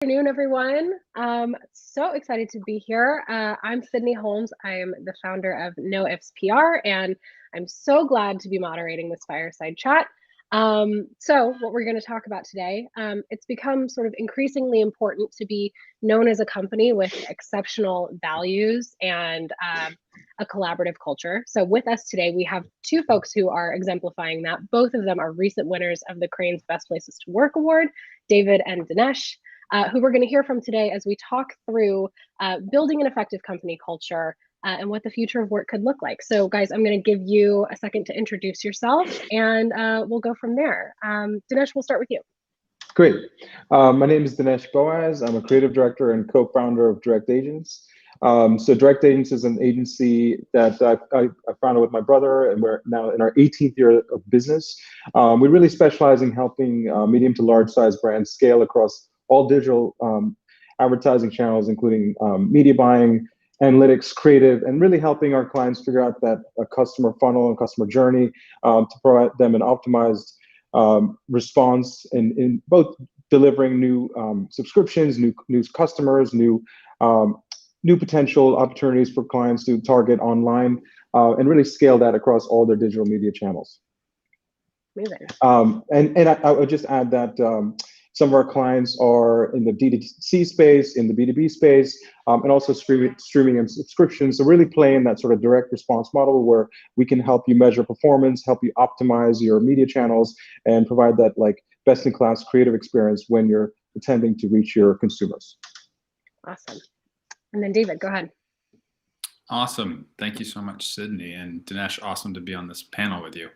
Afternoon, everyone. So excited to be here. I'm Sydney Holmes. I'm the founder of No Ifs PR, and I'm so glad to be moderating this fireside chat. So what we're going to talk about today, it's become sort of increasingly important to be known as a company with exceptional values and a collaborative culture. So with us today, we have two folks who are exemplifying that. Both of them are recent winners of the Crain's Best Places to Work Award, David and Dinesh. Who we're going to hear from today as we talk through building an effective company culture and what the future of work could look like. So guys, I'm going to give you a second to introduce yourself and we'll go from there. Dinesh, we'll start with you. Great. My name is Dinesh Boaz. I'm a creative director and co-founder of Direct Agents. So Direct Agents is an agency that I founded with my brother, and we're now in our 18th year of business. We really specialize in helping medium to large size brands scale across all digital advertising channels, including media buying, analytics, creative, and really helping our clients figure out that customer funnel and customer journey to provide them an optimized response in both delivering new subscriptions, new customers, new potential opportunities for clients to target online, and really scale that across all their digital media channels. Amazing. And I would just add that some of our clients are in the D2C space, in the B2B space, and also streaming and subscriptions. So really playing that sort of direct response model where we can help you measure performance, help you optimize your media channels, and provide that like best-in-class creative experience when you're attempting to reach your consumers. Awesome. And then David, go ahead. Awesome. Thank you so much, Sydney. And Dinesh, awesome to be on this panel with you.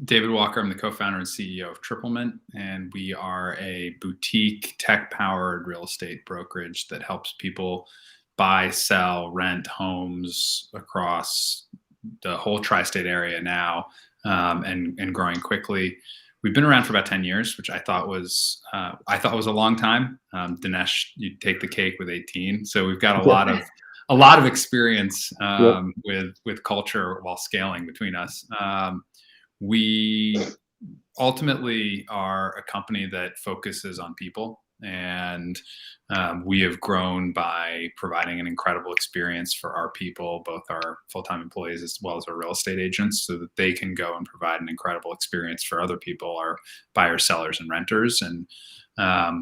David Walker, I'm the co-founder and CEO of Triplemint, and we are a boutique tech-powered real estate brokerage that helps people buy, sell, rent homes across the whole tri-state area now, and growing quickly. We've been around for about 10 years, which I thought was a long time. Dinesh, you take the cake with 18. So we've got a lot of experience with culture while scaling between us. We ultimately are a company that focuses on people, and we have grown by providing an incredible experience for our people, both our full-time employees as well as our real estate agents, so that they can go and provide an incredible experience for other people, our buyers, sellers, and renters. And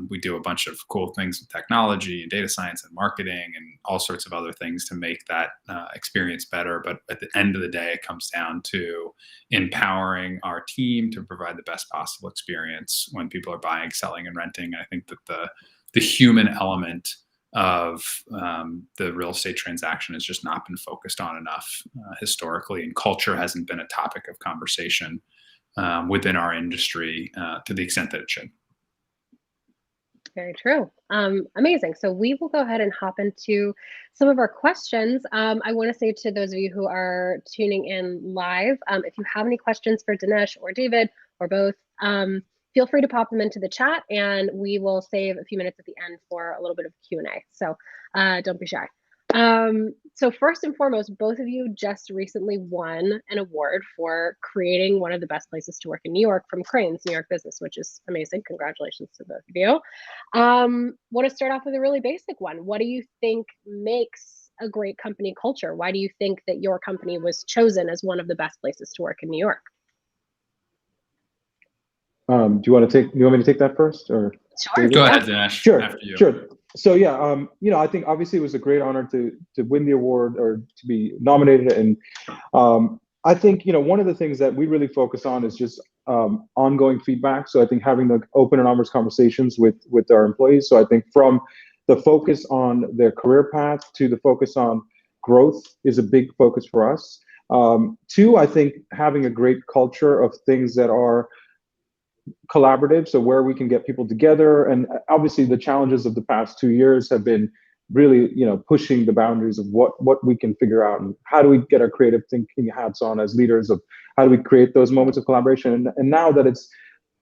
we do a bunch of cool things with technology and data science and marketing and all sorts of other things to make that experience better. But at the end of the day, it comes down to empowering our team to provide the best possible experience when people are buying, selling, and renting. I think that the human element of the real estate transaction has just not been focused on enough historically, and culture hasn't been a topic of conversation within our industry to the extent that it should. Very true. Amazing. So we will go ahead and hop into some of our questions. I want to say to those of you who are tuning in live, if you have any questions for Dinesh or David or both, feel free to pop them into the chat, and we will save a few minutes at the end for a little bit of Q&A. So don't be shy. So first and foremost, both of you just recently won an award for creating one of the best places to work in New York from Crain's New York Business, which is amazing. Congratulations to both of you. Want to start off with a really basic one. What do you think makes a great company culture? Why do you think that your company was chosen as one of the best places to work in New York? Do you want me to take that first, or? Sure. Go ahead, Dinesh. Sure. After you. Sure. So yeah, I think obviously it was a great honor to win the award or to be nominated, and I think one of the things that we really focus on is just ongoing feedback. So I think having the open and honest conversations with our employees. So I think from the focus on their career path to the focus on growth is a big focus for us. Two, I think having a great culture of things that are collaborative, so where we can get people together. And obviously the challenges of the past 2 years have been really pushing the boundaries of what we can figure out, and how do we get our creative thinking hats on as leaders of how do we create those moments of collaboration. And now that it's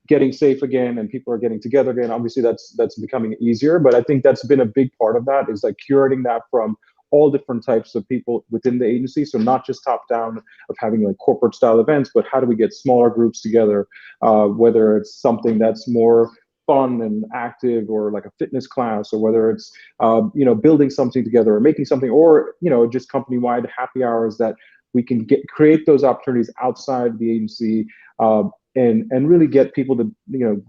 getting safe again and people are getting together again, obviously that's becoming easier. But I think that's been a big part of that, is like curating that from all different types of people within the agency. So not just top down of having like corporate style events, but how do we get smaller groups together, whether it's something that's more fun and active, or like a fitness class, or whether it's building something together or making something, or just company-wide happy hours that we can create those opportunities outside the agency, and really get people to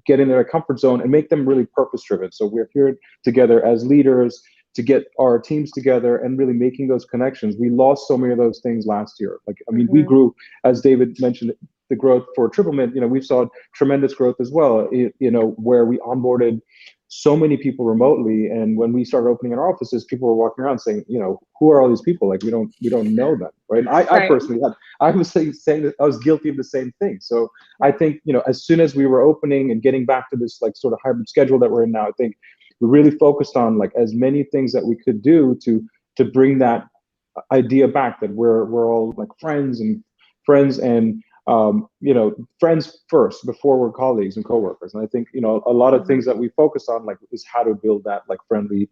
get in their comfort zone and make them really purpose driven. So we're here together as leaders to get our teams together and really making those connections. We lost so many of those things last year. Like, I mean, we grew, as David mentioned, the growth for Triplemint, we saw tremendous growth as well, where we onboarded so many people remotely. And when we started opening our offices, people were walking around saying, who are all these people? Like, we don't know them, right? And I personally I was saying that I was guilty of the same thing. So I think, as soon as we were opening and getting back to this like sort of hybrid schedule that we're in now, I think we really focused on like as many things that we could do to bring that idea back, that we're all like friends and friends first before we're colleagues and coworkers. And I think, a lot of things that we focus on like is how to build that like friendly,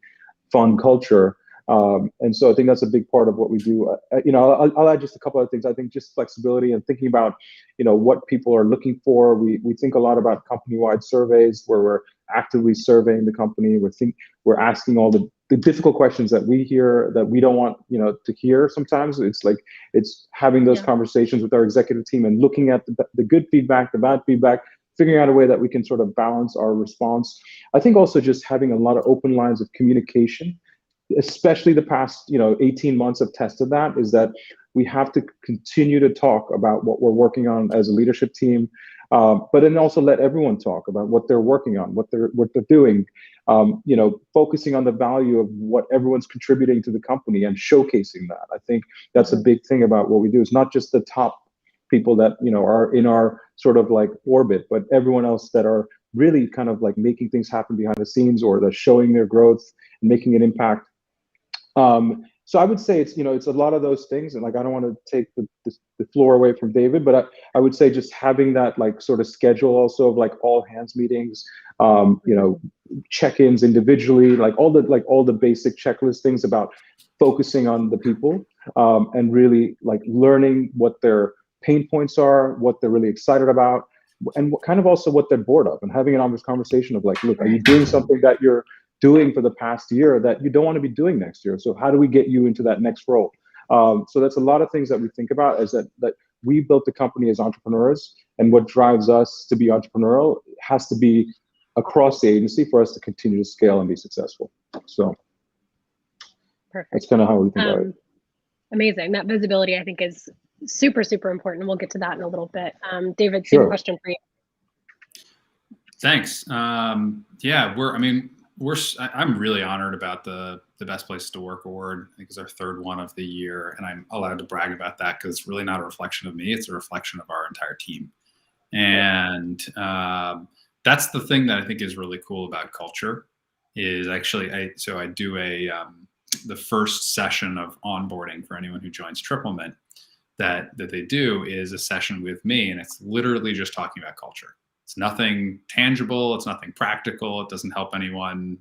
fun culture. And so I think that's a big part of what we do. I'll add just a couple of things. I think just flexibility and thinking about, what people are looking for. We think a lot about company-wide surveys where we're actively surveying the company. We're asking all the difficult questions that we hear that we don't want, to hear sometimes. It's having those conversations with our executive team and looking at the good feedback, the bad feedback, figuring out a way that we can sort of balance our response. I think also just having a lot of open lines of communication, especially the past 18 months have tested that, is that we have to continue to talk about what we're working on as a leadership team, but then also let everyone talk about what they're working on, what they're doing, focusing on the value of what everyone's contributing to the company and showcasing that. I think that's a big thing about what we do. It's not just the top people that are in our sort of like orbit, but everyone else that are really kind of like making things happen behind the scenes, or they're showing their growth and making an impact. So I would say it's a lot of those things, and like I don't want to take the floor away from David, but I would say just having that like sort of schedule also of like all hands meetings, check-ins individually, like all the basic checklist things about focusing on the people, and really like learning what their pain points are, what they're really excited about, and what kind of also what they're bored of, and having an honest conversation of like, look, are you doing something that you're doing for the past year that you don't want to be doing next year? So how do we get you into that next role? So that's a lot of things that we think about, is that we built the company as entrepreneurs, and what drives us to be entrepreneurial has to be across the agency for us to continue to scale and be successful. So perfect. That's kind of how we think about it. Amazing. That visibility, I think, is super, super important. We'll get to that in a little bit. David, same question for you. Thanks. I'm really honored about the Best Places to Work award. I think it's our third one of the year, and I'm allowed to brag about that because it's really not a reflection of me. It's a reflection of our entire team. And that's the thing that I think is really cool about culture, is actually, I do the first session of onboarding for anyone who joins Triplemint that they do is a session with me, and it's literally just talking about culture. It's nothing tangible. It's nothing practical. It doesn't help anyone,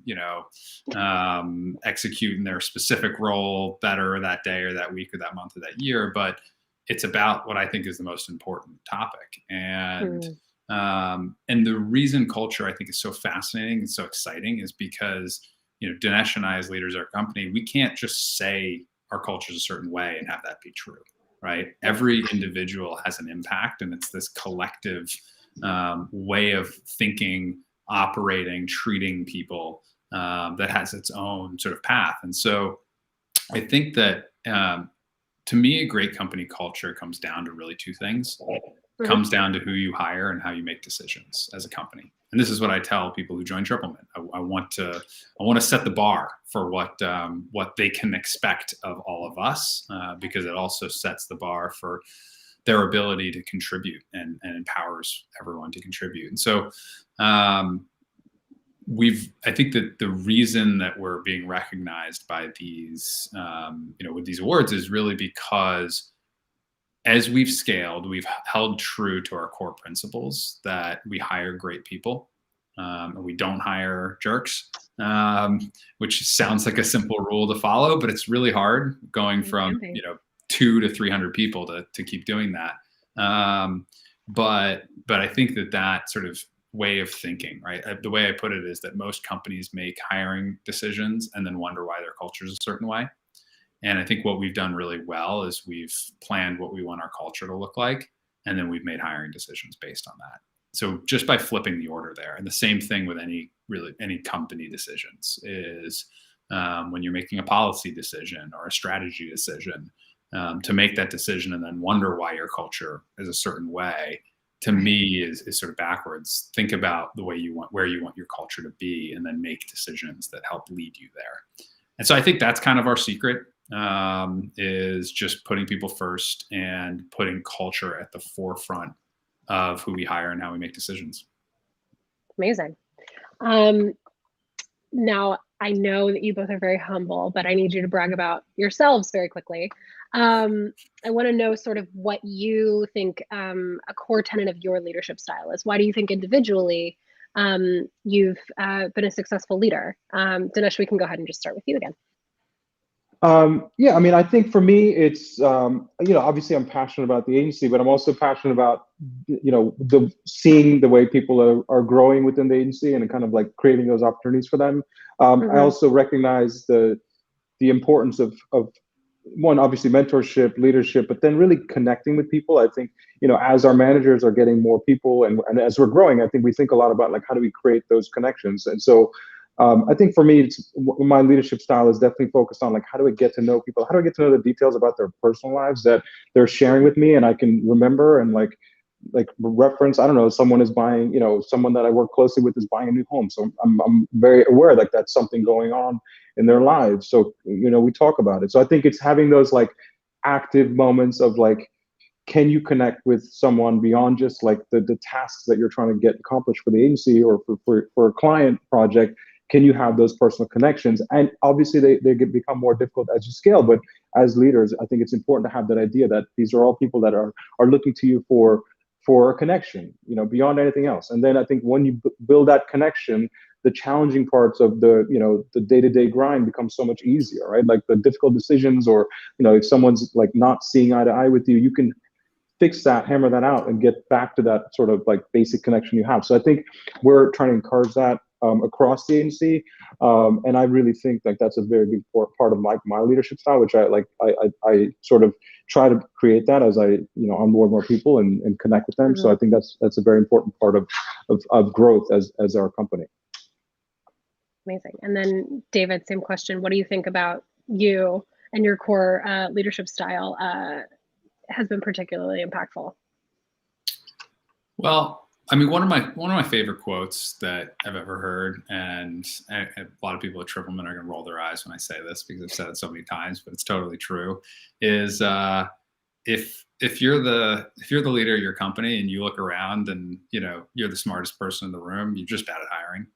execute in their specific role better that day or that week or that month or that year. But it's about what I think is the most important topic. And the reason culture I think is so fascinating and so exciting is because, Dinesh and I, as leaders of our company, we can't just say our culture is a certain way and have that be true, right? Every individual has an impact, and it's this collective way of thinking, operating, treating people that has its own sort of path. And so I think that to me, a great company culture comes down to really two things. It comes down to who you hire and how you make decisions as a company. And this is what I tell people who join Triplemint. I want to set the bar for what they can expect of all of us, because it also sets the bar for their ability to contribute and empowers everyone to contribute. And so I think that the reason that we're being recognized by these, with these awards is really because as we've scaled, we've held true to our core principles that we hire great people, and we don't hire jerks, which sounds like a simple rule to follow, but it's really hard going from, 200 to 300 people to keep doing that. But I think that sort of way of thinking, right? The way I put it is that most companies make hiring decisions and then wonder why their culture is a certain way. And I think what we've done really well is we've planned what we want our culture to look like, and then we've made hiring decisions based on that. So just by flipping the order there, and the same thing with any company decisions is when you're making a policy decision or a strategy decision, to make that decision and then wonder why your culture is a certain way, to me is sort of backwards. Think about the way you want, where you want your culture to be, and then make decisions that help lead you there. And so I think that's kind of our secret, is just putting people first and putting culture at the forefront of who we hire and how we make decisions. Amazing. Now, I know that you both are very humble, but I need you to brag about yourselves very quickly. I want to know sort of what you think a core tenet of your leadership style is. Why do you think individually you've been a successful leader? Dinesh, we can go ahead and just start with you again. Yeah, I mean, I think for me, it's, obviously I'm passionate about the agency, but I'm also passionate about, seeing the way people are growing within the agency and kind of like creating those opportunities for them. I also recognize the importance of one, obviously mentorship, leadership, but then really connecting with people. I think, as our managers are getting more people and as we're growing, I think we think a lot about like, how do we create those connections? And so I think for me, my leadership style is definitely focused on like, how do I get to know people? How do I get to know the details about their personal lives that they're sharing with me and I can remember and like reference? I don't know, someone is buying, someone that I work closely with is buying a new home. So I'm very aware like that's something going on in their lives. So, we talk about it. So I think it's having those like active moments of like, can you connect with someone beyond just like the tasks that you're trying to get accomplished for the agency or for a client project? Can you have those personal connections? And obviously they become more difficult as you scale, but as leaders, I think it's important to have that idea that these are all people that are looking to you for a connection, beyond anything else. And then I think when you build that connection, the challenging parts of the day-to-day grind become so much easier, right? Like the difficult decisions, or if someone's like not seeing eye to eye with you, you can fix that, hammer that out, and get back to that sort of like basic connection you have. So I think we're trying to encourage that across the agency, and I really think like that's a very big part of my leadership style, which I sort of try to create that as I onboard more people and connect with them. So I think that's a very important part of growth as our company. Amazing. And then David, same question. What do you think about you and your core leadership style has been particularly impactful? Well, I mean, one of my favorite quotes that I've ever heard, and a lot of people at Triplemint are going to roll their eyes when I say this because I've said it so many times, but it's totally true, is if you're the leader of your company and you look around and you're the smartest person in the room, you're just bad at hiring.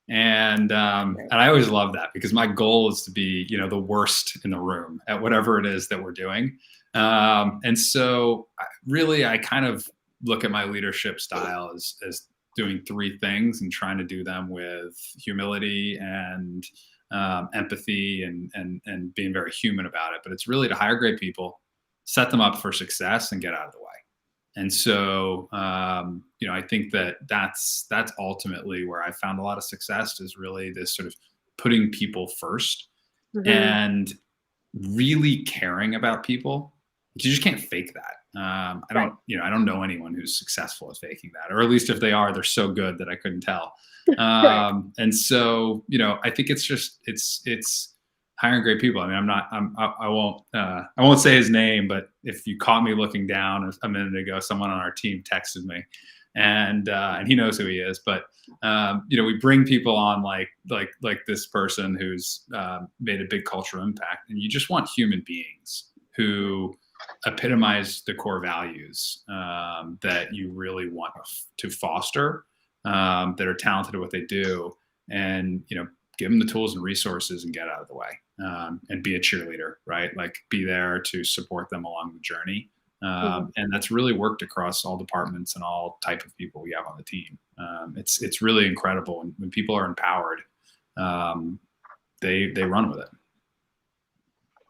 And I always love that because my goal is to be the worst in the room at whatever it is that we're doing. And so really I kind of look at my leadership style as doing three things and trying to do them with humility and empathy and being very human about it. But it's really to hire great people, set them up for success, and get out of the way. And so, I think that's ultimately where I found a lot of success, is really this sort of putting people first and really caring about people. You just can't fake that. I don't know anyone who's successful at faking that, or at least if they are, they're so good that I couldn't tell. And so, I think it's hiring great people. I mean, I won't say his name, but if you caught me looking down a minute ago, someone on our team texted me, and he knows who he is. But we bring people on like this person who's made a big cultural impact, and you just want human beings who epitomize the core values that you really want to foster, that are talented at what they do, and give them the tools and resources and get out of the way, and be a cheerleader, right? Like be there to support them along the journey. And that's really worked across all departments and all type of people we have on the team. It's really incredible. And when people are empowered, they run with it.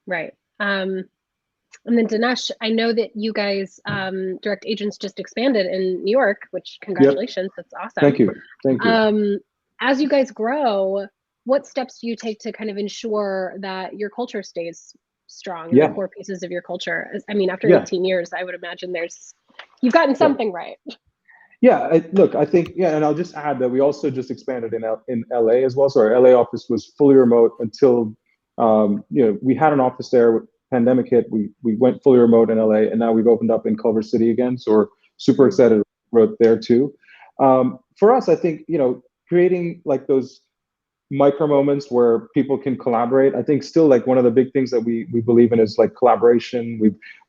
Right. And then Dinesh, I know that you guys, direct agents just expanded in New York, which congratulations, that's awesome. Thank you. Thank you. As you guys grow, what steps do you take to kind of ensure that your culture stays strong and the core pieces of your culture? I mean, after 18 years, I would imagine you've gotten something right. Yeah, look, I think, and I'll just add that we also just expanded in LA as well. So our LA office was fully remote until, we had an office there. Pandemic hit, we went fully remote in LA, and now we've opened up in Culver City again. So we're super excited about there too. For us, I think, creating like those micro moments where people can collaborate. I think still like one of the big things that we believe in is like collaboration.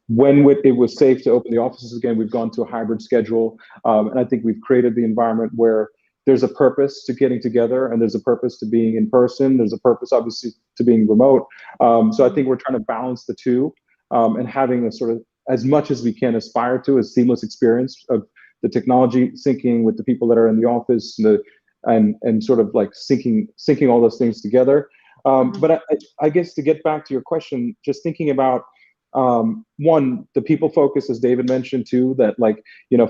When it was safe to open the offices again, we've gone to a hybrid schedule. And I think we've created the environment where there's a purpose to getting together, and there's a purpose to being in person. There's a purpose, obviously, to being remote. So I think we're trying to balance the two, and having a sort of, as much as we can, aspire to a seamless experience of the technology syncing with the people that are in the office, and sort of like syncing all those things together. But I guess to get back to your question, just thinking about one, the people focus, as David mentioned too, that like,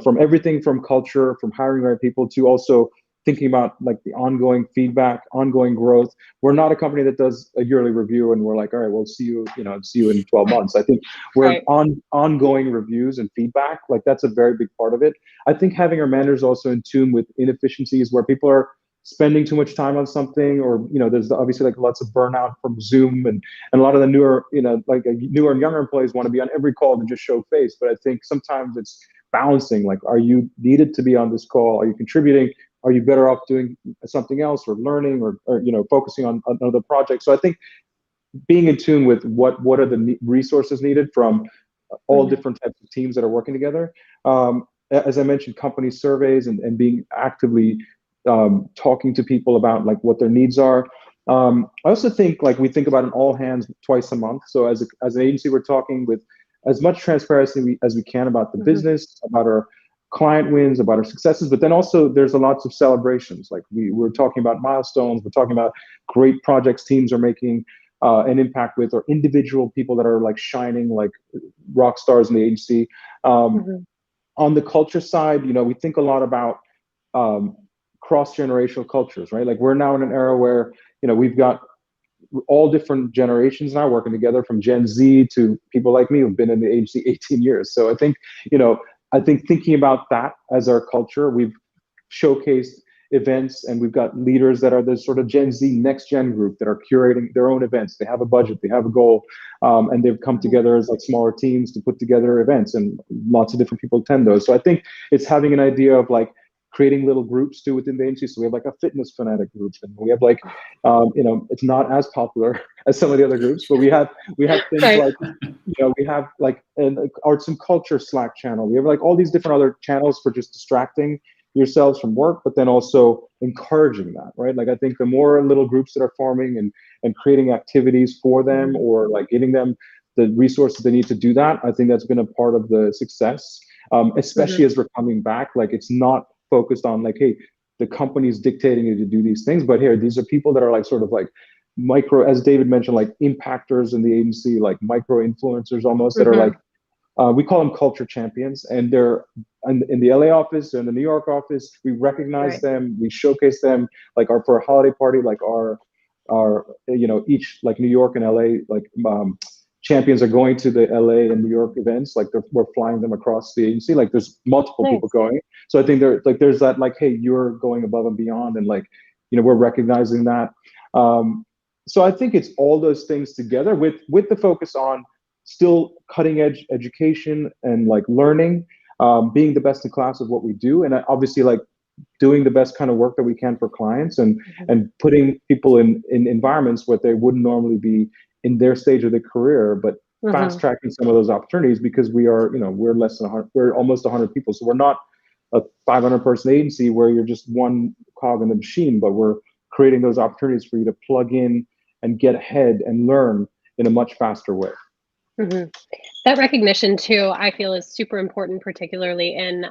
from everything from culture, from hiring the right people, to also thinking about like the ongoing feedback, ongoing growth. We're not a company that does a yearly review and we're like, all right, we'll see you in 12 months. I think we're on ongoing reviews and feedback. Like that's a very big part of it. I think having our managers also in tune with inefficiencies where people are spending too much time on something, or there's obviously like lots of burnout from Zoom, and a lot of the newer newer and younger employees want to be on every call to just show face. But I think sometimes it's balancing, like, are you needed to be on this call? Are you contributing? Are you better off doing something else, or learning, or focusing on another project? So I think being in tune with what are the resources needed from all different types of teams that are working together. As I mentioned, company surveys, and being actively talking to people about like what their needs are. I also think like we think about an all hands twice a month. So as an agency, we're talking with as much transparency as we can about the business, about our client wins, about our successes, but then also there's lots of celebrations. Like we're talking about milestones, we're talking about great projects teams are making an impact with, or individual people that are like shining like rock stars in the agency. On the culture side, we think a lot about cross-generational cultures, right? Like we're now in an era where, we've got all different generations now working together, from Gen Z to people like me who've been in the agency 18 years. So I think, thinking about that as our culture, we've showcased events, and we've got leaders that are the sort of Gen Z next gen group that are curating their own events. They have a budget, they have a goal, and they've come together as like smaller teams to put together events, and lots of different people attend those. So I think it's having an idea of like creating little groups too within the agency. So we have like a fitness fanatic group, and we have like, it's not as popular as some of the other groups, but we have things like, we have like an arts and culture Slack channel. We have like all these different other channels for just distracting yourselves from work, but then also encouraging that, right? Like I think the more little groups that are forming and creating activities for them, or like giving them the resources they need to do that, I think that's been a part of the success, especially as we're coming back. Like it's not focused on like, hey, the company's dictating you to do these things, but here, these are people that are like sort of like micro, as David mentioned, like impactors in the agency, like micro influencers almost, that are like, we call them culture champions, and they're in the LA office and the New York office. We recognize them, we showcase them, like for a holiday party, like our each like New York and LA, like champions are going to the LA and New York events. Like we're flying them across the agency. Like there's multiple people going. So I think there's that like, hey, you're going above and beyond, and like, we're recognizing that. So I think it's all those things together with the focus on still cutting edge education and like learning, being the best in class of what we do, and obviously like doing the best kind of work that we can for clients, and putting people in environments where they wouldn't normally be in their stage of their career, but fast tracking some of those opportunities, because we are, we're less than 100, we're almost 100 people. So we're not a 500 person agency where you're just one cog in the machine, but we're creating those opportunities for you to plug in and get ahead and learn in a much faster way. That recognition too, I feel, is super important, particularly in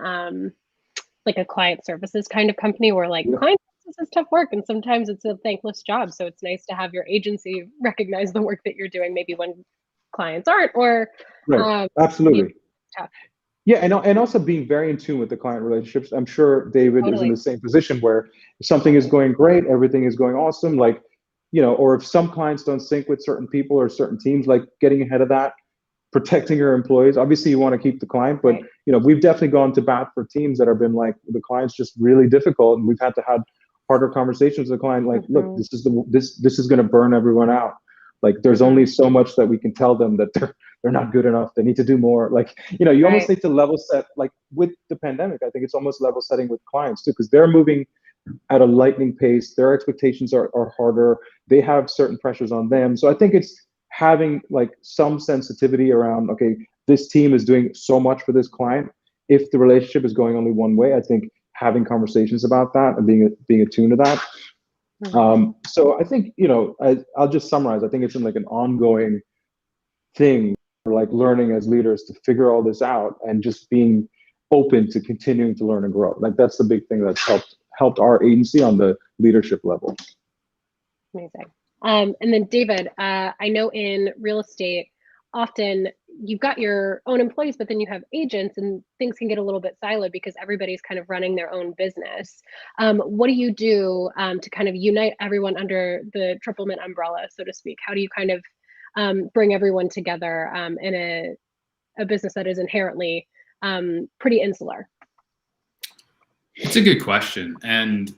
like a client services kind of company, where like client services is tough work, and sometimes it's a thankless job. So it's nice to have your agency recognize the work that you're doing, maybe when clients aren't, or Right. you know, Absolutely. tough. Yeah, and also being very in tune with the client relationships. I'm sure David is in Totally. the same position where if something is going great, everything is going awesome, like, or if some clients don't sync with certain people or certain teams, like getting ahead of that, protecting your employees. Obviously, you want to keep the client, but Right. we've definitely gone to bat for teams that have been like the client's just really difficult, and we've had to have harder conversations with the client. Like, look, Mm-hmm. this is going to burn everyone out. Like, there's Mm-hmm. only so much that we can tell them that they're not good enough. They need to do more. Like, you almost Right. need to level set. Like with the pandemic, I think it's almost level setting with clients too, because they're moving at a lightning pace. Their expectations are harder. They have certain pressures on them. So I think it's having like some sensitivity around, okay, this team is doing so much for this client. If the relationship is going only one way, I think having conversations about that and being attuned to that. Mm-hmm. So I think, I'll just summarize. I think it's in like an ongoing thing, like learning as leaders to figure all this out and just being open to continuing to learn and grow. Like that's the big thing that's helped our agency on the leadership level. Amazing. And then David, I know in real estate, often you've got your own employees, but then you have agents, and things can get a little bit siloed because everybody's kind of running their own business. What do you do to kind of unite everyone under the Triplemint umbrella, so to speak? How do you kind of bring everyone together in a business that is inherently pretty insular? It's a good question, and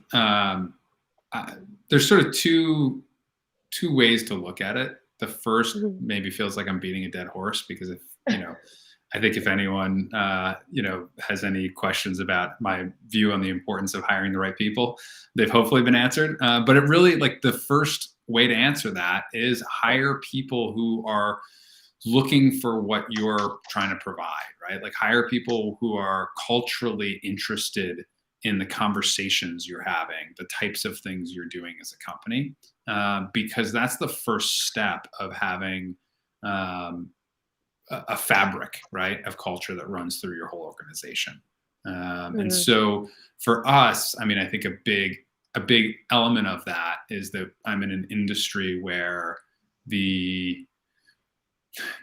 there's sort of two ways to look at it. The first Mm-hmm. maybe feels like I'm beating a dead horse, because if I think if anyone has any questions about my view on the importance of hiring the right people, they've hopefully been answered. But it really, like, the first way to answer that is hire people who are looking for what you're trying to provide, right? Like, hire people who are culturally interested in the conversations you're having, the types of things you're doing as a company, because that's the first step of having a fabric, right, of culture that runs through your whole organization. And so for us, I mean, I think a big element of that is that I'm in an industry where the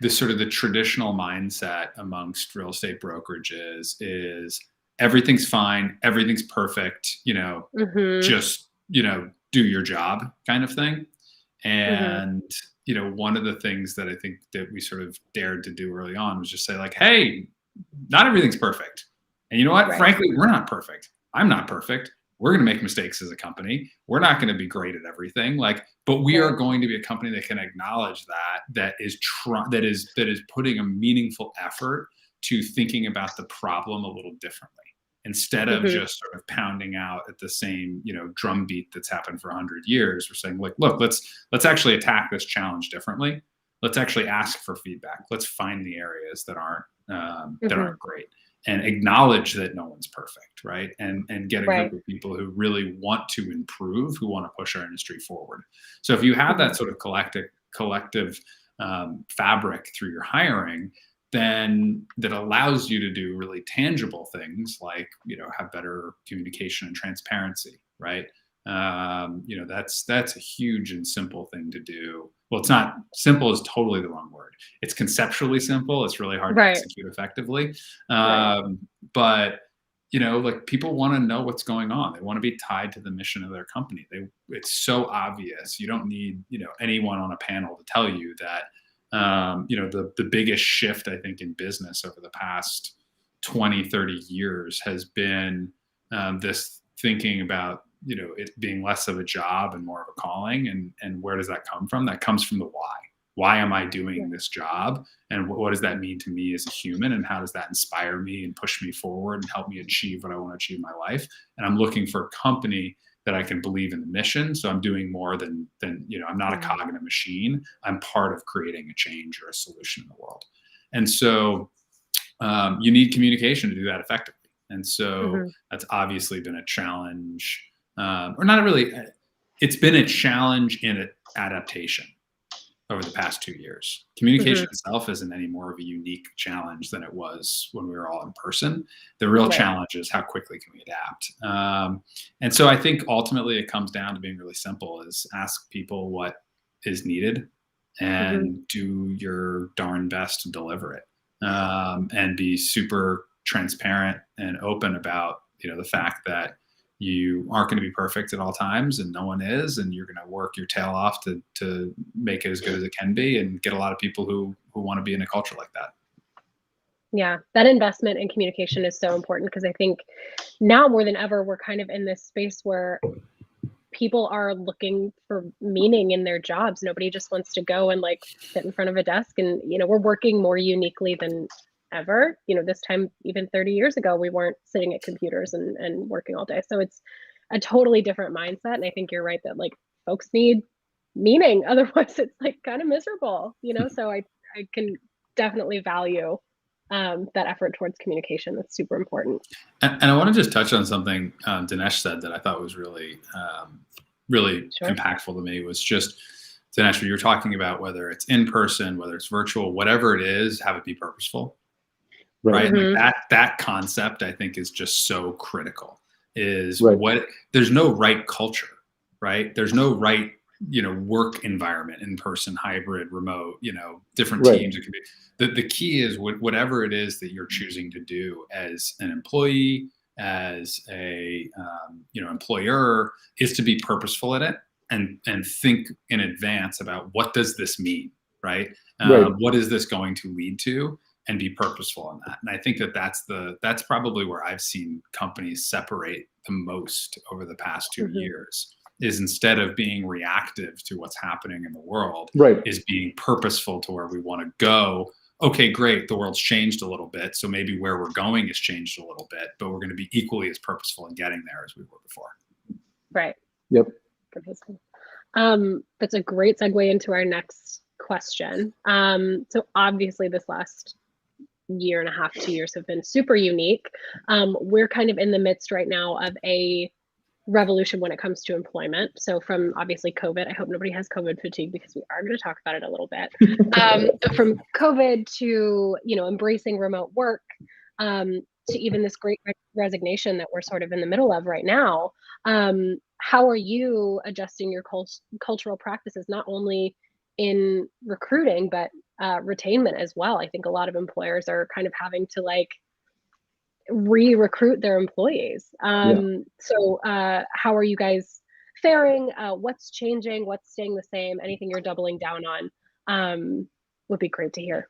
sort of the traditional mindset amongst real estate brokerages is everything's fine, everything's perfect, Mm-hmm. just, do your job kind of thing. And, one of the things that I think that we sort of dared to do early on was just say, like, hey, not everything's perfect. And you know what? Right. Frankly, we're not perfect. I'm not perfect. We're going to make mistakes as a company. We're not going to be great at everything. But we are going to be a company that can acknowledge that is putting a meaningful effort to thinking about the problem a little differently, instead of just sort of pounding out at the same, drumbeat that's happened for 100 years. We're saying, like, look, let's actually attack this challenge differently. Let's actually ask for feedback. Let's find the areas that aren't great, and acknowledge that no one's perfect, right? And get a group of people who really want to improve, who want to push our industry forward. So if you have that sort of collective fabric through your hiring, then that allows you to do really tangible things like, have better communication and transparency, right? That's a huge and simple thing to do. Well, it's not simple is totally the wrong word. It's conceptually simple. It's really hard to execute effectively. But, like, people want to know what's going on. They want to be tied to the mission of their company. It's so obvious. You don't need, anyone on a panel to tell you that, the biggest shift, I think, in business over the past 20, 30 years has been this thinking about, it being less of a job and more of a calling. And where does that come from? That comes from the why. Why am I doing this job? And what does that mean to me as a human? And how does that inspire me and push me forward and help me achieve what I want to achieve in my life? And I'm looking for a company that I can believe in the mission. So I'm doing more than I'm not a cog in a machine. I'm part of creating a change or a solution in the world. And so you need communication to do that effectively. And so that's obviously been a challenge, or not really. It's been a challenge in adaptation over the past 2 years. Communication itself isn't any more of a unique challenge than it was when we were all in person. The real challenge is how quickly can we adapt. And so I think ultimately it comes down to being really simple: is ask people what is needed, and do your darn best to deliver it, and be super transparent and open about, the fact that you aren't going to be perfect at all times, and no one is, and you're going to work your tail off to make it as good as it can be, and get a lot of people who want to be in a culture like that. Yeah, that investment in communication is so important, because I think now more than ever, we're kind of in this space where people are looking for meaning in their jobs. Nobody just wants to go and like sit in front of a desk, and we're working more uniquely than ever. This time, even 30 years ago, we weren't sitting at computers and working all day. So it's a totally different mindset. And I think you're right that like folks need meaning. Otherwise it's like kind of miserable, so I can definitely value that effort towards communication. That's super important. And I want to just touch on something Dinesh said that I thought was really Sure. impactful to me. Was just, Dinesh, you're talking about whether it's in person, whether it's virtual, whatever it is, have it be purposeful. Right. Mm-hmm. Like that concept, I think, is just so critical. Is Right. There's no right culture, right? There's no right, work environment, in person, hybrid, remote, different teams. It can be. The key is whatever it is that you're choosing to do as an employee, as a employer, is to be purposeful in it, and think in advance about what does this mean, right? What is this going to lead to? And be purposeful in that. And I think that's probably where I've seen companies separate the most over the past 2 years, is instead of being reactive to what's happening in the world, is being purposeful to where we want to go. Okay, great. The world's changed a little bit. So maybe where we're going has changed a little bit, but we're going to be equally as purposeful in getting there as we were before. Right. Yep. That's a great segue into our next question. So obviously this last year and a half, 2 years have been super unique. We're kind of in the midst right now of a revolution when it comes to employment. So from obviously COVID, I hope nobody has COVID fatigue, because we are going to talk about it a little bit. From COVID to, embracing remote work, to even this great resignation that we're sort of in the middle of right now. How are you adjusting your cultural practices, not only in recruiting, but retainment as well? I think a lot of employers are kind of having to like re-recruit their employees. So how are you guys faring? What's changing? What's staying the same? Anything you're doubling down on would be great to hear.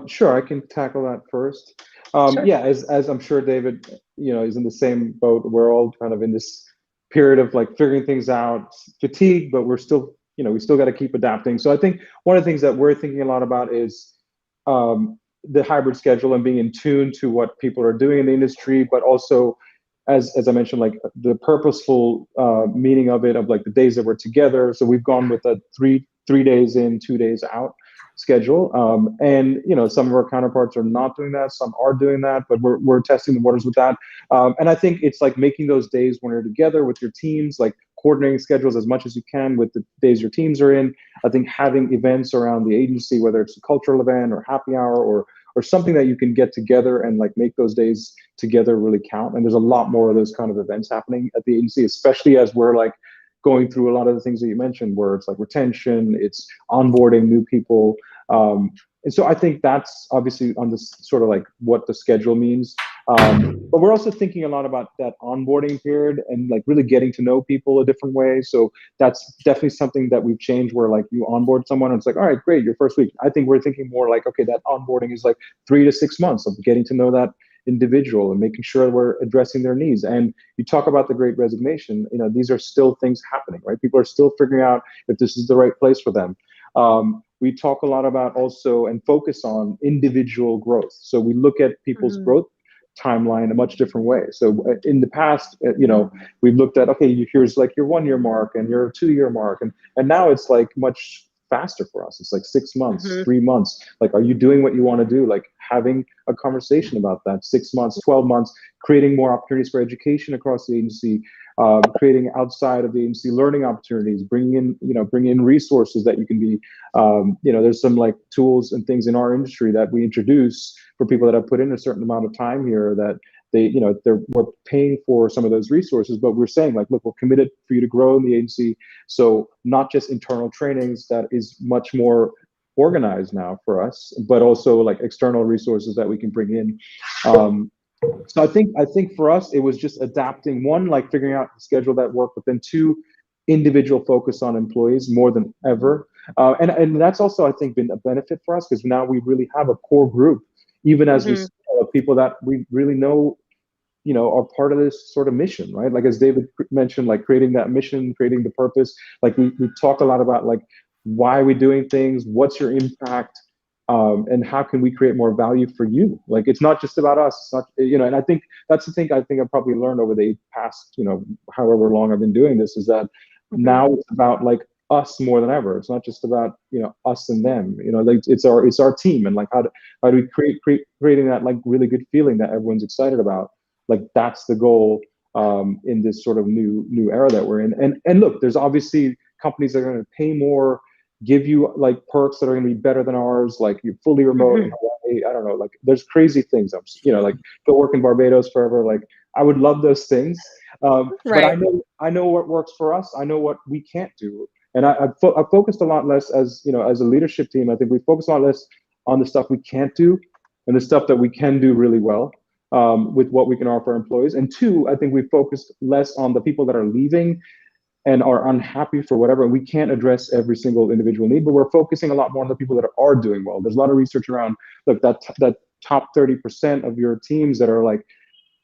Sure, I can tackle that first. Sure. Yeah, as I'm sure David, is in the same boat. We're all kind of in this period of like figuring things out, fatigue, but we're still, we still got to keep adapting. So I think one of the things that we're thinking a lot about is the hybrid schedule and being in tune to what people are doing in the industry, but also, as I mentioned, like the purposeful meaning of it, of like the days that we're together. So we've gone with a three days in, 2 days out schedule. And some of our counterparts are not doing that, some are doing that, but we're testing the waters with that. And I think it's like making those days when you're together with your teams, like coordinating schedules as much as you can with the days your teams are in. I think having events around the agency, whether it's a cultural event or happy hour or something that you can get together and like make those days together really count. And there's a lot more of those kind of events happening at the agency, especially as we're like going through a lot of the things that you mentioned, where it's like retention, it's onboarding new people. And so I think that's obviously on this sort of like what the schedule means. But we're also thinking a lot about that onboarding period and like really getting to know people a different way. So that's definitely something that we've changed, where like you onboard someone and it's like, all right, great, your first week. I think we're thinking more like, okay, that onboarding is like 3 to 6 months of getting to know that individual and making sure we're addressing their needs. And you talk about the great resignation, these are still things happening, right? People are still figuring out if this is the right place for them. We talk a lot about also and focus on individual growth. So we look at people's growth timeline a much different way. So in the past, we've looked at, okay, here's like your 1 year mark and your 2 year mark. And now it's like much faster for us. It's like 6 months, 3 months. Like, are you doing what you want to do? Like having a conversation about that, 6 months, 12 months, creating more opportunities for education across the agency, creating outside of the agency learning opportunities, bringing in resources that you can be, there's some like tools and things in our industry that we introduce for people that have put in a certain amount of time here we're paying for some of those resources, but we're saying like, look, we're committed for you to grow in the agency. So not just internal trainings, that is much more organized now for us, but also like external resources that we can bring in. So I think for us, it was just adapting, one, like figuring out the schedule that worked, but then two, individual focus on employees more than ever. And that's also, I think, been a benefit for us, because now we really have a core group, even as we people that we really know, are part of this sort of mission, right? Like as David mentioned, like creating that mission, creating the purpose. Like we talk a lot about like, why are we doing things? What's your impact? And how can we create more value for you? Like, it's not just about us. It's not, and I think that's the thing I've probably learned over the past, however long I've been doing this, is that now it's about like us more than ever. It's not just about, us and them, like it's our team. And like, how do we creating that like really good feeling that everyone's excited about? Like, that's the goal in this sort of new era that we're in. And look, there's obviously companies that are going to pay more, give you like perks that are going to be better than ours, like you're fully remote in Hawaii. I don't know, like there's crazy things. Like go work in Barbados forever. Like I would love those things, but I know what works for us. I know what we can't do, and I've focused a lot less as as a leadership team. I think we focus a lot less on the stuff we can't do, and the stuff that we can do really well with what we can offer employees. And two, I think we focused less on the people that are leaving and are unhappy for whatever. We can't address every single individual need, but we're focusing a lot more on the people that are doing well. There's a lot of research around, look, that top 30% of your teams that are like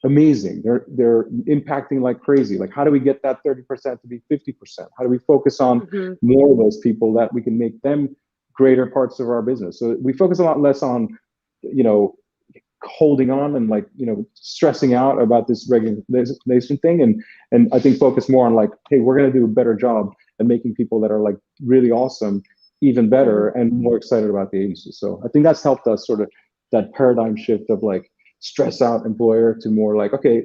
amazing. They're impacting like crazy. Like, how do we get that 30% to be 50%? How do we focus on more of those people that we can make them greater parts of our business? So we focus a lot less on, holding on and like stressing out about this regulation thing, and I think focus more on like, hey, we're going to do a better job at making people that are like really awesome even better and more excited about the agency. So I think that's helped us sort of that paradigm shift of like stress out employer to more like, okay,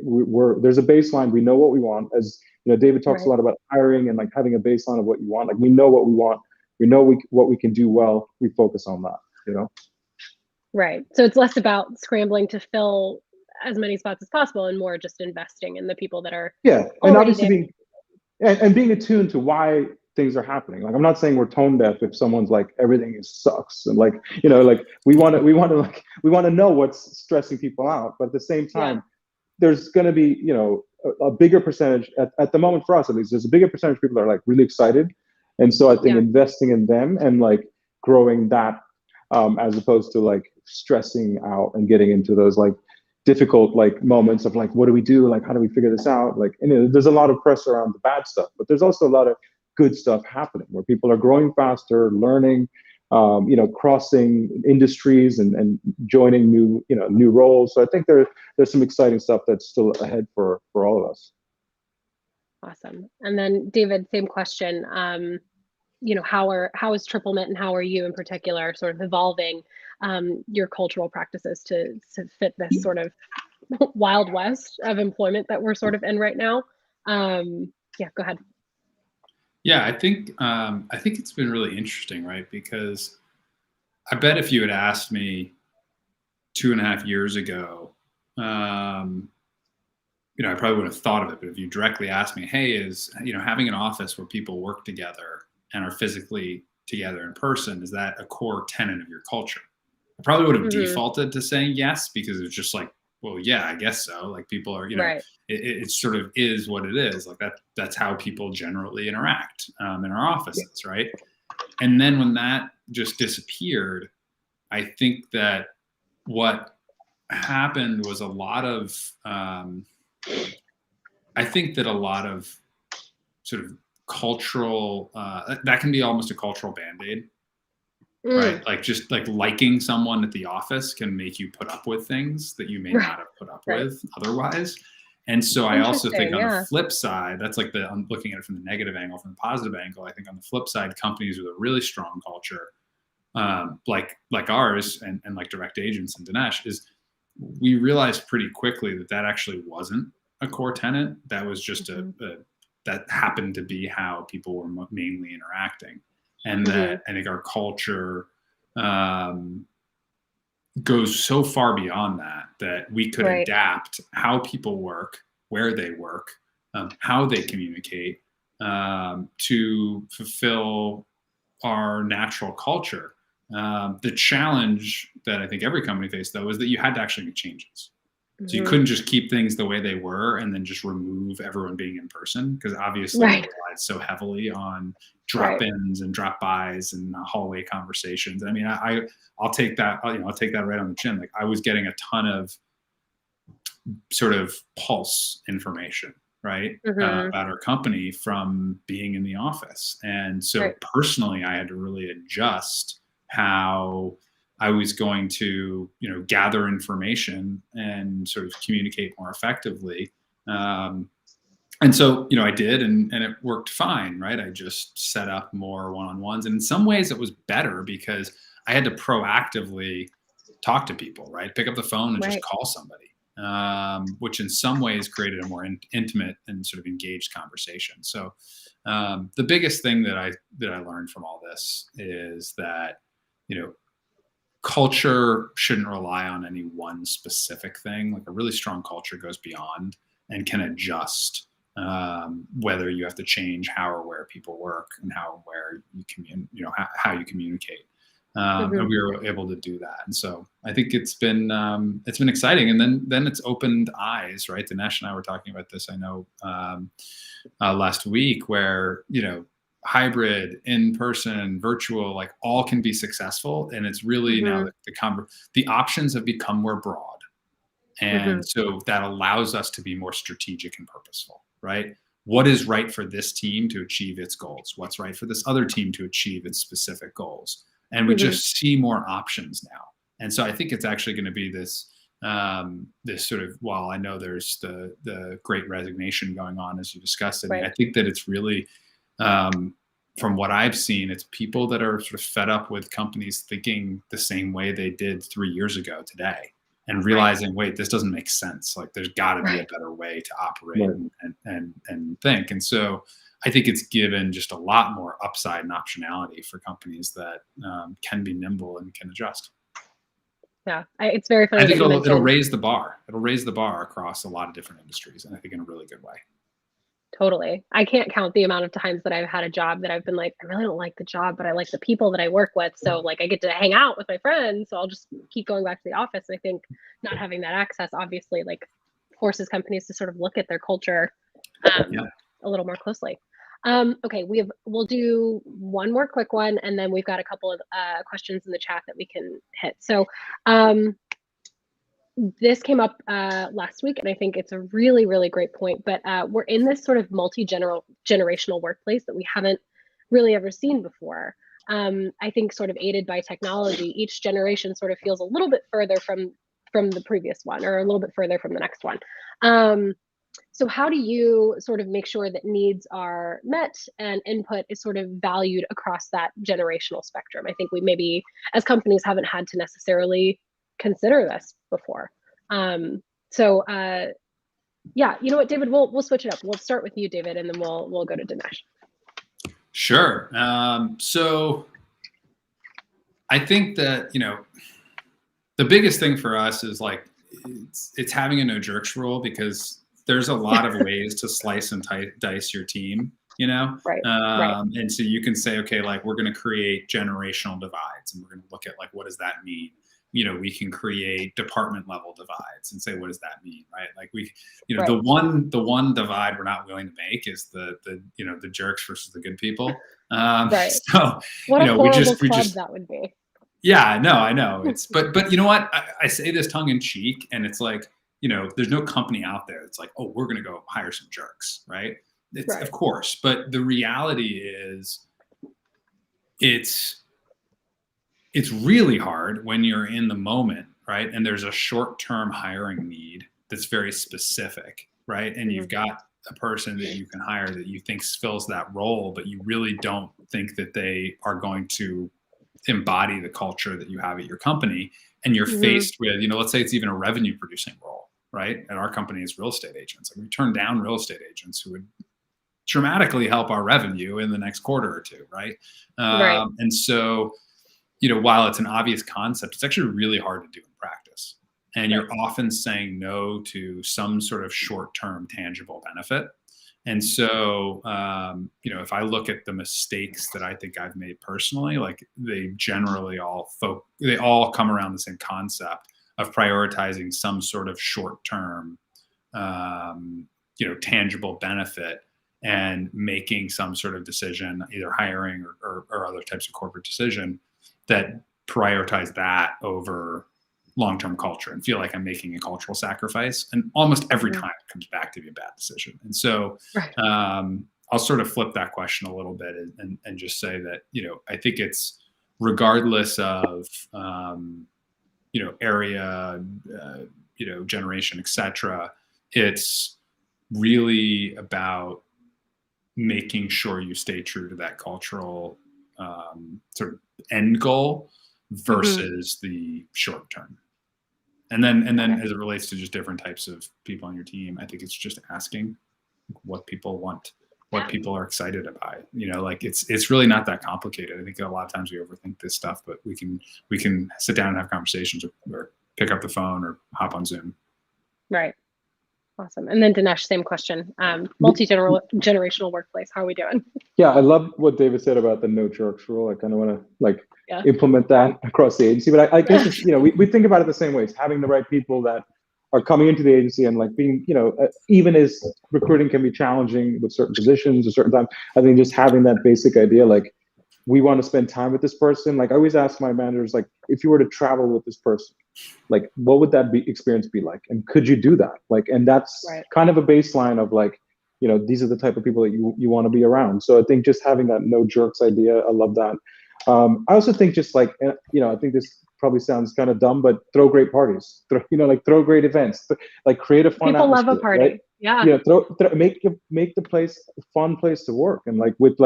there's a baseline, we know what we want. As David talks a lot about hiring and like having a baseline of what you want. Like, we know what we want, we know what we can do well, we focus on that. Right. So it's less about scrambling to fill as many spots as possible and more just investing in the people that are and obviously being attuned to why things are happening. Like, I'm not saying we're tone deaf if someone's like everything sucks and like like we want to know what's stressing people out, but at the same time there's going to be a bigger percentage at the moment, for us at least, there's a bigger percentage of people that are like really excited, and so I think investing in them and like growing that as opposed to like stressing out and getting into those like difficult like moments of like, what do we do? Like, how do we figure this out? Like, there's a lot of press around the bad stuff, but there's also a lot of good stuff happening where people are growing faster, learning, crossing industries and joining new roles. So I think there's some exciting stuff that's still ahead for all of us. Awesome. And then David, same question. How is Triplemint and how are you in particular sort of evolving your cultural practices to fit this sort of wild west of employment that we're sort of in right now? Go ahead. Yeah, I think it's been really interesting, right? Because I bet if you had asked me 2.5 years ago, I probably would have thought of it. But if you directly asked me, hey, is having an office where people work together and are physically together in person, is that a core tenet of your culture? I probably would have defaulted to saying yes, because it's just like, well, yeah, I guess so. Like, people are, it sort of is what it is. Like that's how people generally interact in our offices, right? And then when that just disappeared, I think that what happened was a lot of sort of cultural, that can be almost a cultural Band-Aid, right? Like, just like liking someone at the office can make you put up with things that you may not have put up with otherwise. And so I also think on the flip side, that's like I'm looking at it from the negative angle. From the positive angle, I think on the flip side, companies with a really strong culture, like ours and like direct agents and Dinesh, is we realized pretty quickly that actually wasn't a core tenet. That was just that happened to be how people were mainly interacting. And that I think our culture goes so far beyond that we could Right. adapt how people work, where they work, how they communicate, to fulfill our natural culture. The challenge that I think every company faced, though, is that you had to actually make changes. So you couldn't just keep things the way they were and then just remove everyone being in person, because obviously we relied so heavily on drop-ins and drop-bys and hallway conversations. I mean, I'll take that, I'll take that right on the chin. Like, I was getting a ton of sort of pulse information, right, about our company from being in the office. And so personally, I had to really adjust how I was going to, gather information and sort of communicate more effectively. And so, I did, and it worked fine, right? I just set up more one-on-ones. And in some ways it was better because I had to proactively talk to people, right? Pick up the phone and just call somebody, which in some ways created a more intimate and sort of engaged conversation. So the biggest thing that I learned from all this is that, culture shouldn't rely on any one specific thing. Like, a really strong culture goes beyond and can adjust, whether you have to change how or where people work and how or where you how you communicate. And we were able to do that. And so I think it's been exciting. And then it's opened eyes, right? Dinesh and I were talking about this, I know, last week, where, hybrid, in-person, virtual, like, all can be successful. And it's really now the options have become more broad. And so that allows us to be more strategic and purposeful, right? What is right for this team to achieve its goals? What's right for this other team to achieve its specific goals? And we just see more options now. And so I think it's actually going to be this sort of, while I know there's the great resignation going on, as you discussed it, I think that it's really, from what I've seen, it's people that are sort of fed up with companies thinking the same way they did 3 years ago today, and realizing, wait, this doesn't make sense. Like, there's got to be a better way to operate and think. And so I think it's given just a lot more upside and optionality for companies that can be nimble and can adjust. Yeah, it's very funny. I think it'll raise the bar. It'll raise the bar across a lot of different industries, and I think in a really good way. Totally. I can't count the amount of times that I've had a job that I've been like, I really don't like the job, but I like the people that I work with. So, like, I get to hang out with my friends. So I'll just keep going back to the office. I think not having that access, obviously, like, forces companies to sort of look at their culture a little more closely. Okay, we'll do one more quick one, and then we've got a couple of questions in the chat that we can hit. So this came up last week, and I think it's a really, really great point. But we're in this sort of multi-generational workplace that we haven't really ever seen before. I think sort of aided by technology, each generation sort of feels a little bit further from the previous one, or a little bit further from the next one. So how do you sort of make sure that needs are met and input is sort of valued across that generational spectrum? I think we maybe, as companies, haven't had to necessarily consider this before. Yeah, you know what, David, we'll switch it up. We'll start with you, David, and then we'll go to Dinesh. Sure. So I think that, the biggest thing for us is, like, it's having a no jerks rule, because there's a lot of ways to slice and dice your team, and so you can say, okay, like, we're going to create generational divides, and we're going to look at, like, what does that mean? We can create department level divides and say, what does that mean? Right. Like, the one divide we're not willing to make is the jerks versus the good people. So, what a horrible club that would be. Yeah, no, I know. But you know what? I say this tongue in cheek, and it's like, there's no company out there that's like, oh, we're going to go hire some jerks. Right. Of course. But the reality is, it's really hard when you're in the moment, right? And there's a short-term hiring need that's very specific, right? And you've got a person that you can hire that you think fills that role, but you really don't think that they are going to embody the culture that you have at your company. And you're faced with, let's say it's even a revenue producing role, right? At our company, is real estate agents. And we turn down real estate agents who would dramatically help our revenue in the next quarter or two, right? And so while it's an obvious concept, it's actually really hard to do in practice. And Right. you're often saying no to some sort of short-term tangible benefit. And so, if I look at the mistakes that I think I've made personally, like they generally they all come around the same concept of prioritizing some sort of short-term, tangible benefit and making some sort of decision, either hiring or other types of corporate decision that prioritize that over long-term culture and feel like I'm making a cultural sacrifice. And almost every time it comes back to be a bad decision. And so Right. I'll sort of flip that question a little bit and just say that, I think it's regardless of, area, generation, et cetera, it's really about making sure you stay true to that cultural sort of end goal versus the short term. And then as it relates to just different types of people on your team, I think it's just asking what people want, what people are excited about. It's really not that complicated. I think a lot of times we overthink this stuff, but we can sit down and have conversations or pick up the phone or hop on Zoom. Right. Awesome. And then Dinesh, same question. Multi-generational workplace. How are we doing? Yeah, I love what David said about the no jerks rule. I kind of want to implement that across the agency. But I guess it's, we think about it the same way. It's having the right people that are coming into the agency and being, even as recruiting can be challenging with certain positions or certain times, I think just having that basic idea, we want to spend time with this person. I always ask my managers, if you were to travel with this person, what would that experience be like? And could you do that? And that's kind of a baseline of these are the type of people that you want to be around. So I think just having that no jerks idea, I love that. I also think just I think this probably sounds kind of dumb, but throw great parties, throw great events, create a fun People atmosphere, love a party. right? Yeah. Make the place a fun place to work, and with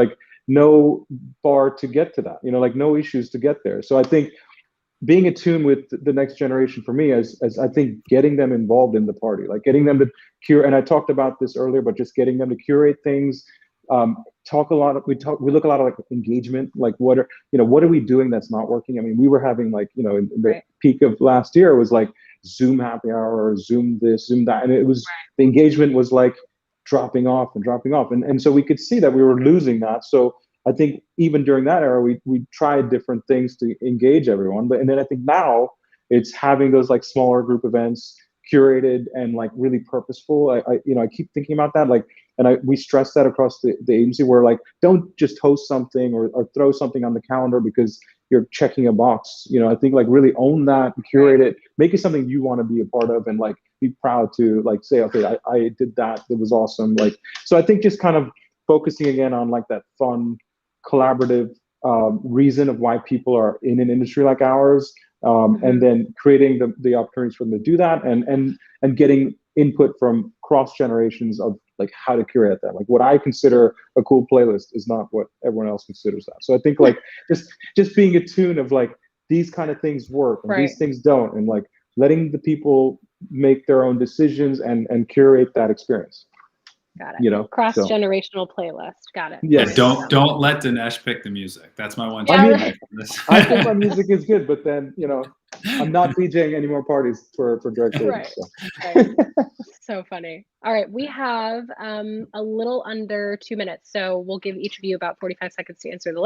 no bar to get to that, no issues to get there. So I think being attuned with the next generation for me as I think getting them involved in the party, getting them to curate, and I talked about this earlier, but just getting them to curate things, we look a lot of engagement, what are we doing that's not working? I mean, we were having in the peak of last year, it was Zoom happy hour or Zoom this, Zoom that, and it was the engagement was dropping off. And so we could see that we were losing that. So I think even during that era, we tried different things to engage everyone. And then I think now it's having those smaller group events, curated and really purposeful. I keep thinking about that. We stress that across the agency where don't just host something or throw something on the calendar because you're checking a box. I think really own that, curate it, make it something you want to be a part of, and be proud to say, okay, I did that. It was awesome. So I think just kind of focusing again on that fun, collaborative reason of why people are in an industry like ours, and then creating the opportunities for them to do that, and getting input from cross generations of how to curate that. What I consider a cool playlist is not what everyone else considers that. So I think just being attuned of these kind of things work and these things don't, and letting the people make their own decisions and curate that experience. Got it. Cross-generational playlist. Got it. Yes. Yeah, don't let Dinesh pick the music. That's my one. I think my music is good, but then I'm not DJing any more parties for direct savings. Right. So. Right. So funny. All right, we have a little under 2 minutes, so we'll give each of you about 45 seconds to answer the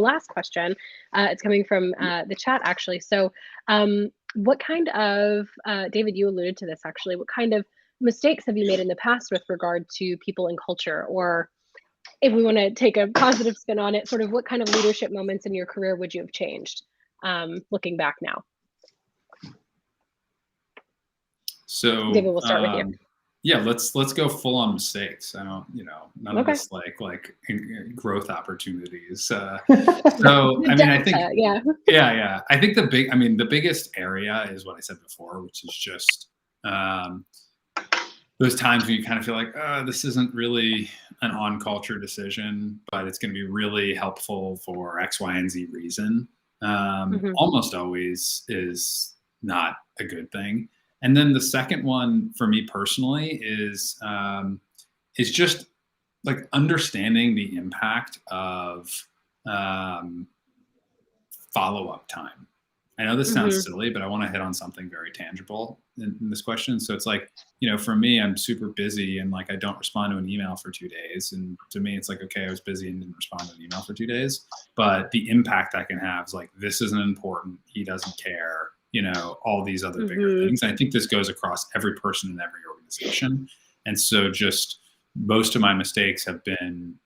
last question. It's coming from the chat, actually. So, what kind of David, you alluded to this actually. What kind of mistakes have you made in the past with regard to people and culture, or if we want to take a positive spin on it, sort of what kind of leadership moments in your career would you have changed looking back now? So David, we'll start with you. Yeah, let's go full on mistakes. I don't, none of this growth opportunities. So I mean, I think yeah. I think the biggest area is what I said before, which is just those times when you kind of feel like, this isn't really an on-culture decision, but it's going to be really helpful for X, Y, and Z reason. Almost always is not a good thing. And then the second one for me personally is just understanding the impact of follow-up time. I know this sounds silly, but I want to hit on something very tangible in this question. So it's like, for me, I'm super busy and like I don't respond to an email for 2 days. And to me, it's like, okay, I was busy and didn't respond to an email for 2 days. But the impact I can have is like, this isn't important. He doesn't care. All these other bigger things. And I think this goes across every person in every organization. And so just most of my mistakes have been,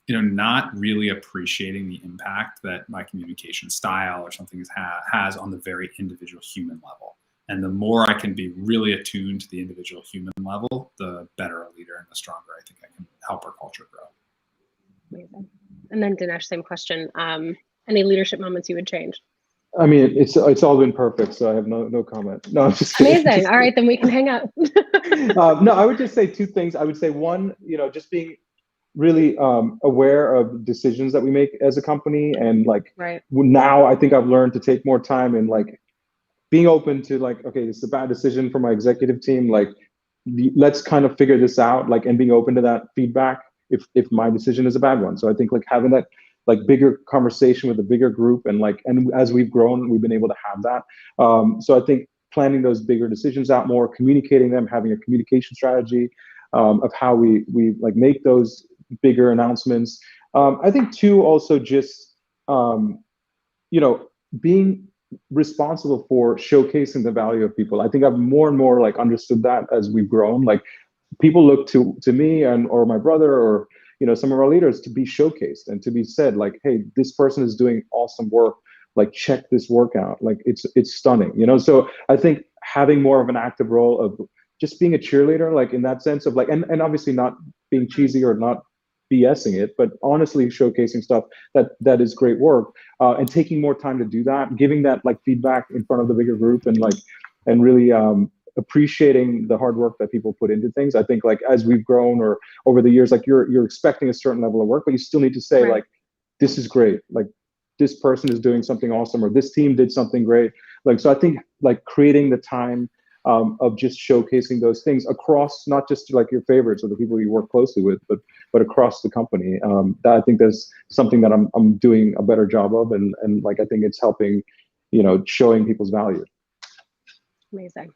not really appreciating the impact that my communication style or something has on the very individual human level. And the more I can be really attuned to the individual human level, the better a leader and the stronger I think I can help our culture grow. Amazing. And then Dinesh, same question. Any leadership moments you would change? I mean, it's all been perfect, so I have no comment. No, I'm just kidding. Amazing. All right, then we can hang up. No, I would just say two things. I would say one, just being really aware of decisions that we make as a company, and like now I think I've learned to take more time and like being open to like, okay, this is a bad decision for my executive team. Like, let's kind of figure this out, like, and being open to that feedback if my decision is a bad one. So I think like having that like bigger conversation with a bigger group, and as we've grown, we've been able to have that. So I think planning those bigger decisions out more, communicating them, having a communication strategy of how we like make those bigger announcements. I think too, also just being responsible for showcasing the value of people. I think I've more and more like understood that as we've grown. Like people look to me or my brother or some of our leaders to be showcased and to be said like, hey, this person is doing awesome work. Like check this work out. Like it's stunning. So I think having more of an active role of just being a cheerleader, like in that sense of like, and obviously not being cheesy or not BSing it, but honestly showcasing stuff that is great work, and taking more time to do that, giving that like feedback in front of the bigger group, and really appreciating the hard work that people put into things. I think like as we've grown or over the years, like you're expecting a certain level of work, but you still need to say like, this is great. Like this person is doing something awesome, or this team did something great. Like, so I think like creating the time of just showcasing those things across not just like your favorites or the people you work closely with, but across the company. That I think there's something that I'm doing a better job of, and like I think it's helping, showing people's value. Amazing.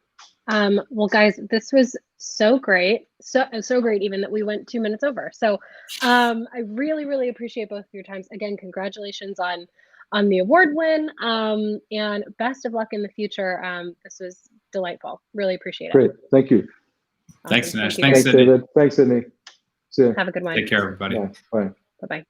Well, guys, this was so great, so great, even that we went 2 minutes over. So I really, really appreciate both of your times. Again, congratulations on the award win, and best of luck in the future. This was delightful. Really appreciate it. Great. Thank you. Awesome. Thanks, Dinesh. Thanks, David. Thanks, Sydney. See ya. Have a good one. Take care, everybody. Yeah. Bye. Bye-bye.